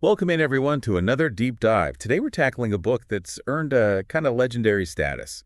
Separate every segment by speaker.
Speaker 1: Welcome in, everyone, to another deep dive. Today we're tackling a book that's earned a kind of legendary status.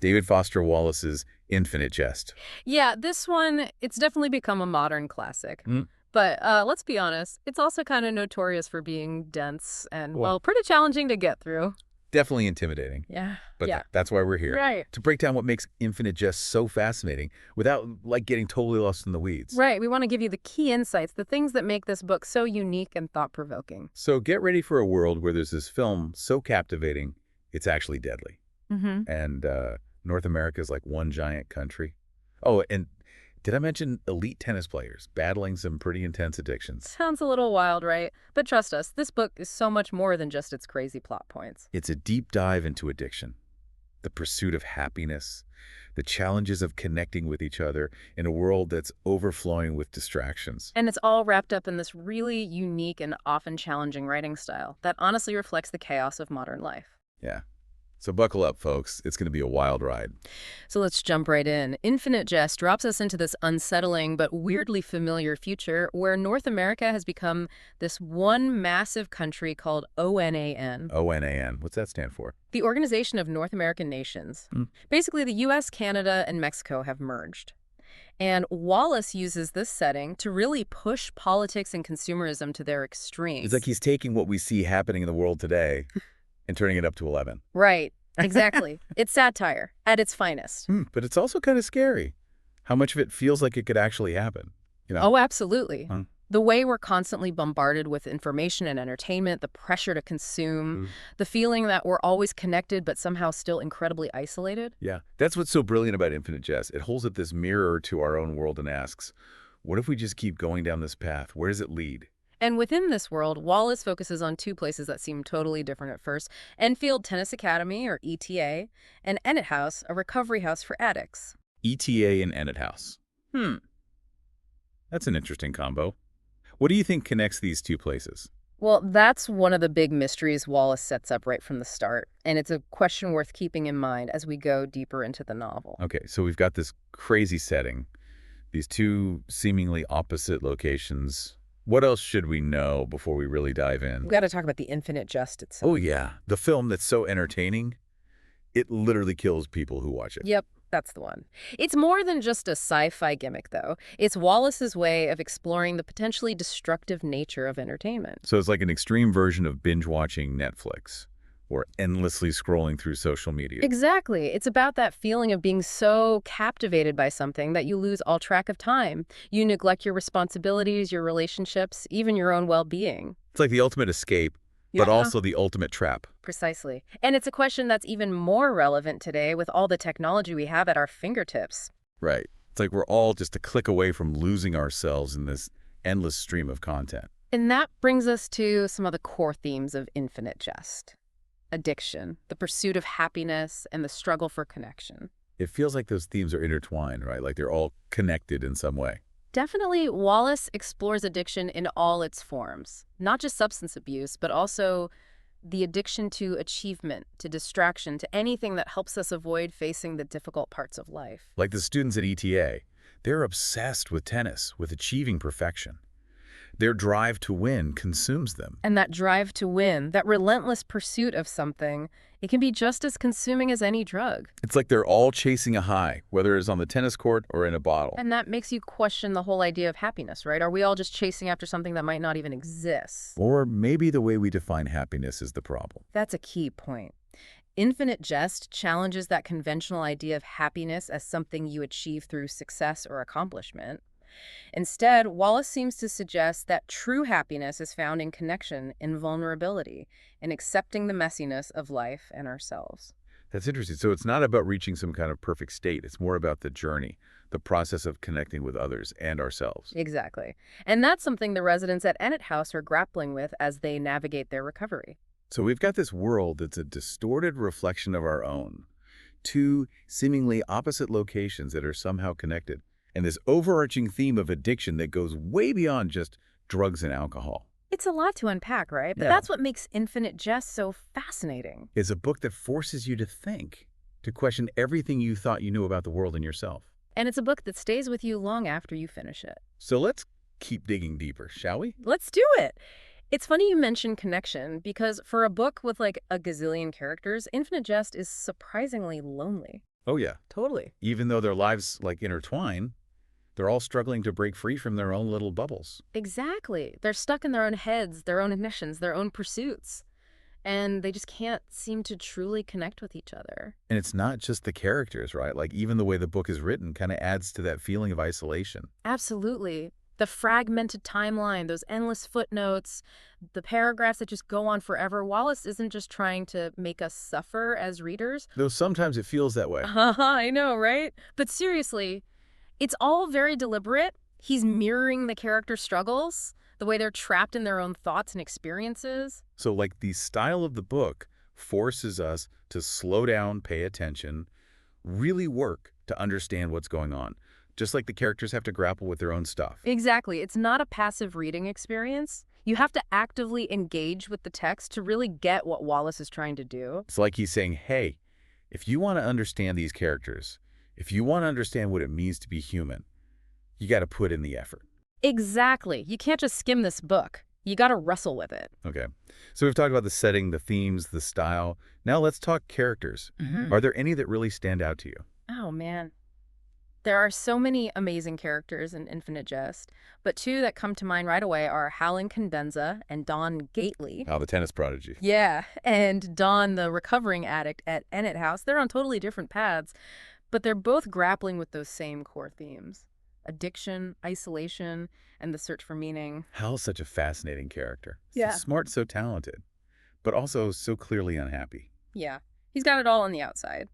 Speaker 1: David Foster Wallace's Infinite Jest.
Speaker 2: Yeah, this one, it's definitely become a modern classic. But let's be honest, it's also kind of notorious for being dense and, well, pretty challenging to get through.
Speaker 1: Definitely intimidating.
Speaker 2: Yeah.
Speaker 1: But that's why we're here.
Speaker 2: Right.
Speaker 1: To break down what makes Infinite Jest so fascinating without, getting totally lost in the weeds.
Speaker 2: Right. We want to give you the key insights, the things that make this book so unique and thought-provoking.
Speaker 1: So get ready for a world where there's this film so captivating, it's actually deadly. And North America is like one giant country. Oh, and did I mention elite tennis players battling some pretty intense addictions?
Speaker 2: Sounds a little wild, right? But trust us, this book is so much more than just its crazy plot points.
Speaker 1: It's a deep dive into addiction, the pursuit of happiness, the challenges of connecting with each other in a world that's overflowing with distractions.
Speaker 2: And it's all wrapped up in this really unique and often challenging writing style that honestly reflects the chaos of modern life.
Speaker 1: Yeah. So buckle up, folks. It's going to be a wild ride.
Speaker 2: So let's jump right in. Infinite Jest drops us into this unsettling but weirdly familiar future where North America has become this one massive country called ONAN.
Speaker 1: ONAN. What's that stand for?
Speaker 2: The Organization of North American Nations. Basically, the U.S., Canada, and Mexico have merged. And Wallace uses this setting to really push politics and consumerism to their extremes.
Speaker 1: It's like he's taking what we see happening in the world today and turning it up to 11.
Speaker 2: Right. Exactly. It's satire at its finest.
Speaker 1: But it's also kind of scary. How much of it feels like it could actually happen?
Speaker 2: Oh, absolutely. The way we're constantly bombarded with information and entertainment, the pressure to consume, the feeling that we're always connected but somehow still incredibly isolated.
Speaker 1: Yeah, that's what's so brilliant about Infinite Jest. It holds up this mirror to our own world and asks, what if we just keep going down this path? Where does it lead?
Speaker 2: And within this world, Wallace focuses on two places that seem totally different at first: Enfield Tennis Academy, or ETA, and Ennet House, a recovery house for addicts.
Speaker 1: ETA and Ennet House. That's an interesting combo. What do you think connects these two places?
Speaker 2: Well, that's one of the big mysteries Wallace sets up right from the start, and it's a question worth keeping in mind as we go deeper into the novel.
Speaker 1: Okay, so we've got this crazy setting, these two seemingly opposite locations. What else should we know before we really dive in?
Speaker 2: We've got to talk about the Infinite Jest itself.
Speaker 1: Oh, yeah. The film that's so entertaining, it literally kills people who watch it.
Speaker 2: Yep, that's the one. It's more than just a sci-fi gimmick, though. It's Wallace's way of exploring the potentially destructive nature of entertainment.
Speaker 1: So it's like an extreme version of binge-watching Netflix or endlessly scrolling through social media.
Speaker 2: Exactly. It's about that feeling of being so captivated by something that you lose all track of time. You neglect your responsibilities, your relationships, even your own well-being.
Speaker 1: It's like the ultimate escape, but also the ultimate trap.
Speaker 2: Precisely. And it's a question that's even more relevant today with all the technology we have at our fingertips.
Speaker 1: Right. It's like we're all just a click away from losing ourselves in this endless stream of content.
Speaker 2: And that brings us to some of the core themes of Infinite Jest. Addiction, the pursuit of happiness, and the struggle for connection.
Speaker 1: It feels like those themes are intertwined, right? Like they're all connected in some way.
Speaker 2: Definitely, Wallace explores addiction in all its forms. Not just substance abuse, but also the addiction to achievement, to distraction, to anything that helps us avoid facing the difficult parts of life.
Speaker 1: Like the students at ETA, they're obsessed with tennis, with achieving perfection. Their drive to win consumes them.
Speaker 2: And that drive to win, that relentless pursuit of something, it can be just as consuming as any drug.
Speaker 1: It's like they're all chasing a high, whether it's on the tennis court or in a bottle.
Speaker 2: And that makes you question the whole idea of happiness, right? Are we all just chasing after something that might not even exist?
Speaker 1: Or maybe the way we define happiness is the problem.
Speaker 2: That's a key point. Infinite Jest challenges that conventional idea of happiness as something you achieve through success or accomplishment. Instead, Wallace seems to suggest that true happiness is found in connection, in vulnerability, in accepting the messiness of life and ourselves.
Speaker 1: That's interesting. So it's not about reaching some kind of perfect state. It's more about the journey, the process of connecting with others and ourselves.
Speaker 2: Exactly. And that's something the residents at Ennet House are grappling with as they navigate their recovery.
Speaker 1: So we've got this world that's a distorted reflection of our own. Two seemingly opposite locations that are somehow connected. And this overarching theme of addiction that goes way beyond just drugs and alcohol.
Speaker 2: It's a lot to unpack, right? But that's what makes Infinite Jest so fascinating.
Speaker 1: It's a book that forces you to think, to question everything you thought you knew about the world and yourself.
Speaker 2: And it's a book that stays with you long after you finish it.
Speaker 1: So let's keep digging deeper, shall we?
Speaker 2: Let's do it. It's funny you mention connection, because for a book with like a gazillion characters, Infinite Jest is surprisingly lonely.
Speaker 1: Oh, yeah.
Speaker 2: Totally.
Speaker 1: Even though their lives, like, intertwine, they're all struggling to break free from their own little bubbles.
Speaker 2: Exactly. They're stuck in their own heads, their own missions, their own pursuits. And they just can't seem to truly connect with each other.
Speaker 1: And it's not just the characters, right? Like, even the way the book is written kind of adds to that feeling of isolation.
Speaker 2: Absolutely. The fragmented timeline, those endless footnotes, the paragraphs that just go on forever. Wallace isn't just trying to make us suffer as readers.
Speaker 1: Though sometimes it feels that way.
Speaker 2: I know, right? But seriously, it's all very deliberate. He's mirroring the characters' struggles, the way they're trapped in their own thoughts and experiences.
Speaker 1: So, like, the style of the book forces us to slow down, pay attention, really work to understand what's going on. Just like the characters have to grapple with their own stuff.
Speaker 2: Exactly. It's not a passive reading experience. You have to actively engage with the text to really get what Wallace is trying to do.
Speaker 1: It's like he's saying, hey, if you want to understand these characters, if you want to understand what it means to be human, you got to put in the effort.
Speaker 2: Exactly. You can't just skim this book. You got to wrestle with it.
Speaker 1: Okay. So we've talked about the setting, the themes, the style. Now let's talk characters. Are there any that really stand out to you?
Speaker 2: Oh, man. There are so many amazing characters in Infinite Jest, but two that come to mind right away are Howlin' Cadenza and Don Gately.
Speaker 1: Oh, the tennis prodigy.
Speaker 2: Yeah, and Don, the recovering addict at Ennet House. They're on totally different paths, but they're both grappling with those same core themes: addiction, isolation, and the search for meaning.
Speaker 1: Hal's such a fascinating character.
Speaker 2: Yeah.
Speaker 1: So smart, so talented, but also so clearly unhappy.
Speaker 2: Yeah, he's got it all on the outside.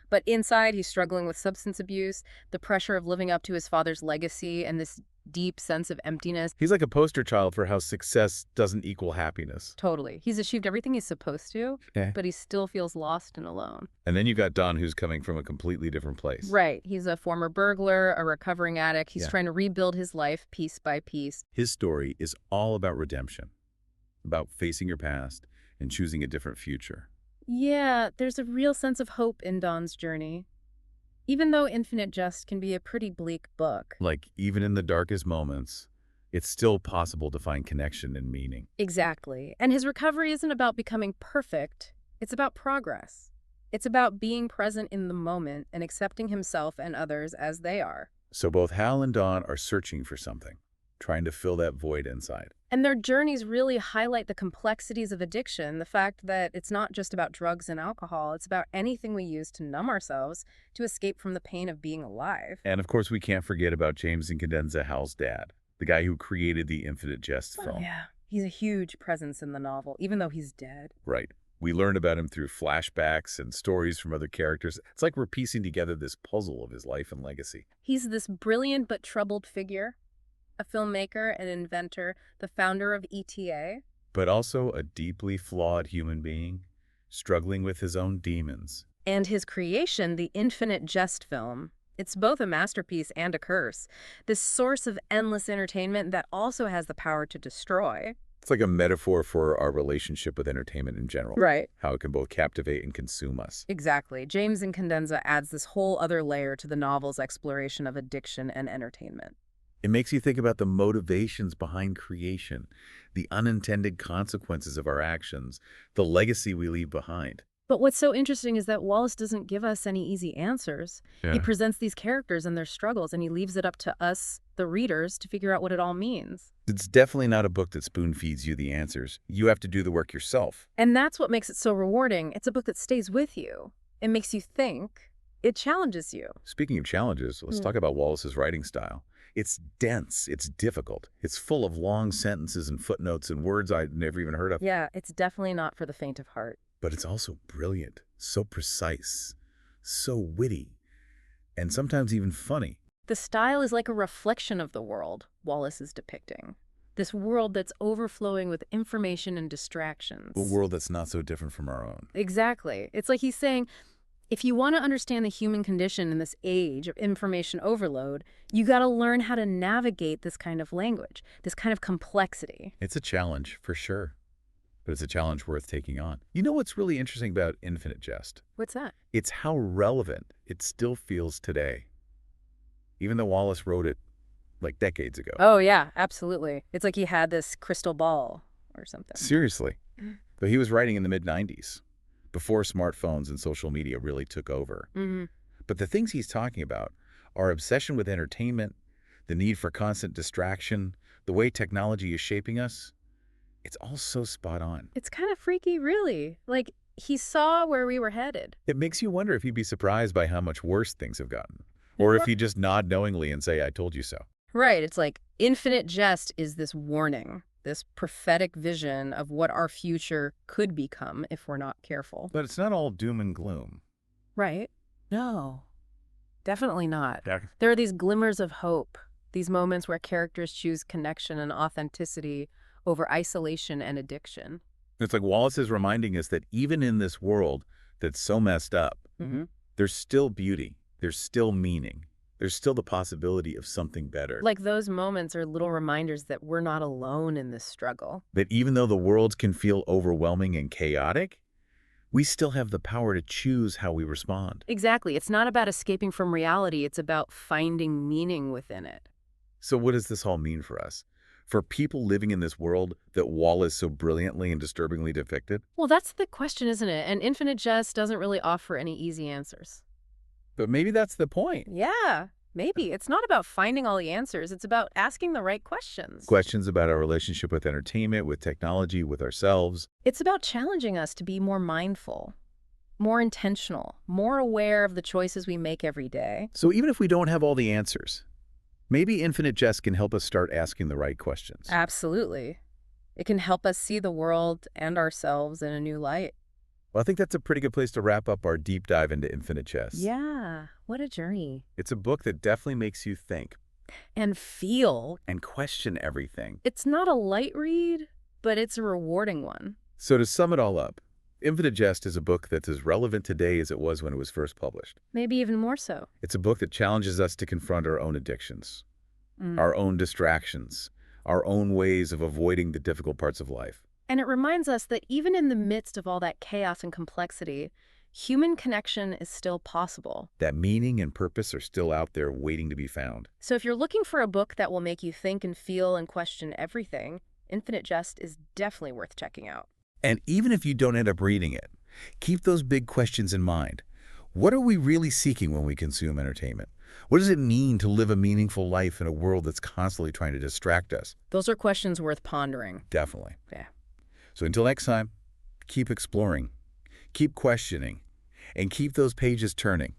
Speaker 2: But inside, he's struggling with substance abuse, the pressure of living up to his father's legacy, and this deep sense of emptiness.
Speaker 1: He's like a poster child for how success doesn't equal happiness.
Speaker 2: Totally. He's achieved everything he's supposed to,
Speaker 1: Yeah.
Speaker 2: but he still feels lost and alone.
Speaker 1: And then you got Don, who's coming from a completely different place.
Speaker 2: Right. He's a former burglar, a recovering addict. He's
Speaker 1: Yeah.
Speaker 2: trying to rebuild his life piece by piece.
Speaker 1: His story is all about redemption, about facing your past and choosing a different future.
Speaker 2: Yeah, there's a real sense of hope in Don's journey. Even though Infinite Jest can be a pretty bleak book.
Speaker 1: Like, even in the darkest moments, it's still possible to find connection and meaning.
Speaker 2: Exactly. And his recovery isn't about becoming perfect. It's about progress. It's about being present in the moment and accepting himself and others as they are.
Speaker 1: So both Hal and Don are searching for something, trying to fill that void inside.
Speaker 2: And their journeys really highlight the complexities of addiction, the fact that it's not just about drugs and alcohol, it's about anything we use to numb ourselves, to escape from the pain of being alive.
Speaker 1: And of course, we can't forget about James and Cadenza, Hal's dad, the guy who created the Infinite Jest film.
Speaker 2: Yeah, he's a huge presence in the novel, even though he's dead.
Speaker 1: Right. We learned about him through flashbacks and stories from other characters. It's like we're piecing together this puzzle of his life and legacy.
Speaker 2: He's this brilliant but troubled figure, a filmmaker, an inventor, the founder of ETA.
Speaker 1: But also a deeply flawed human being, struggling with his own demons.
Speaker 2: And his creation, the Infinite Jest film. It's both a masterpiece and a curse. This source of endless entertainment that also has the power to destroy.
Speaker 1: It's like a metaphor for our relationship with entertainment in general.
Speaker 2: Right.
Speaker 1: How it can both captivate and consume us.
Speaker 2: Exactly. James and Cadenza adds this whole other layer to the novel's exploration of addiction and entertainment.
Speaker 1: It makes you think about the motivations behind creation, the unintended consequences of our actions, the legacy we leave behind.
Speaker 2: But what's so interesting is that Wallace doesn't give us any easy answers.
Speaker 1: Yeah.
Speaker 2: He presents these characters and their struggles, and he leaves it up to us, the readers, to figure out what it all means.
Speaker 1: It's definitely not a book that spoon-feeds you the answers. You have to do the work yourself.
Speaker 2: And that's what makes it so rewarding. It's a book that stays with you. It makes you think. It challenges you.
Speaker 1: Speaking of challenges, let's talk about Wallace's writing style. It's dense, it's difficult, it's full of long sentences and footnotes and words I'd never even heard of.
Speaker 2: Yeah, it's definitely not for the faint of heart.
Speaker 1: But it's also brilliant, so precise, so witty, and sometimes even funny.
Speaker 2: The style is like a reflection of the world Wallace is depicting. This world that's overflowing with information and distractions.
Speaker 1: A world that's not so different from our own.
Speaker 2: Exactly. It's like he's saying, if you want to understand the human condition in this age of information overload, you got to learn how to navigate this kind of language, this kind of complexity.
Speaker 1: It's a challenge, for sure. But it's a challenge worth taking on. You know what's really interesting about Infinite Jest?
Speaker 2: What's that?
Speaker 1: It's how relevant it still feels today. Even though Wallace wrote it like decades ago.
Speaker 2: Oh, yeah, absolutely. It's like he had this crystal ball. or something.
Speaker 1: Seriously. But he was writing in the mid-90s, before smartphones and social media really took over. But the things he's talking about, our obsession with entertainment, the need for constant distraction, the way technology is shaping us, it's all so spot on.
Speaker 2: It's kind of freaky, really. Like, he saw where we were headed.
Speaker 1: It makes you wonder if he'd be surprised by how much worse things have gotten. Or if he'd just nod knowingly and say, I told you so.
Speaker 2: Right. It's like Infinite Jest is this warning, this prophetic vision of what our future could become if we're not careful.
Speaker 1: But it's not all doom and gloom.
Speaker 2: Right. No, definitely not. There are these glimmers of hope, these moments where characters choose connection and authenticity over isolation and addiction.
Speaker 1: It's like Wallace is reminding us that even in this world that's so messed up, there's still beauty, there's still meaning, there's still the possibility of something better.
Speaker 2: Like those moments are little reminders that we're not alone in this struggle.
Speaker 1: That even though the world can feel overwhelming and chaotic, we still have the power to choose how we respond.
Speaker 2: Exactly. It's not about escaping from reality. It's about finding meaning within it.
Speaker 1: So what does this all mean for us? For people living in this world that Wallace so brilliantly and disturbingly depicted?
Speaker 2: Well, that's the question, isn't it? And Infinite Jest doesn't really offer any easy answers.
Speaker 1: But maybe that's the point.
Speaker 2: Yeah, maybe. It's not about finding all the answers. It's about asking the right questions.
Speaker 1: Questions about our relationship with entertainment, with technology, with ourselves.
Speaker 2: It's about challenging us to be more mindful, more intentional, more aware of the choices we make every day.
Speaker 1: So even if we don't have all the answers, maybe Infinite Jest can help us start asking the right questions.
Speaker 2: Absolutely. It can help us see the world and ourselves in a new light.
Speaker 1: Well, I think that's a pretty good place to wrap up our deep dive into Infinite Jest.
Speaker 2: Yeah, what a journey.
Speaker 1: It's a book that definitely makes you think.
Speaker 2: And feel.
Speaker 1: And question everything.
Speaker 2: It's not a light read, but it's a rewarding one.
Speaker 1: So to sum it all up, Infinite Jest is a book that's as relevant today as it was when it was first published.
Speaker 2: Maybe even more so.
Speaker 1: It's a book that challenges us to confront our own addictions, our own distractions, our own ways of avoiding the difficult parts of life.
Speaker 2: And it reminds us that even in the midst of all that chaos and complexity, human connection is still possible.
Speaker 1: That meaning and purpose are still out there waiting to be found.
Speaker 2: So if you're looking for a book that will make you think and feel and question everything, Infinite Jest is definitely worth checking out.
Speaker 1: And even if you don't end up reading it, keep those big questions in mind. What are we really seeking when we consume entertainment? What does it mean to live a meaningful life in a world that's constantly trying to distract us?
Speaker 2: Those are questions worth pondering.
Speaker 1: Definitely.
Speaker 2: Yeah.
Speaker 1: So until next time, keep exploring, keep questioning, and keep those pages turning.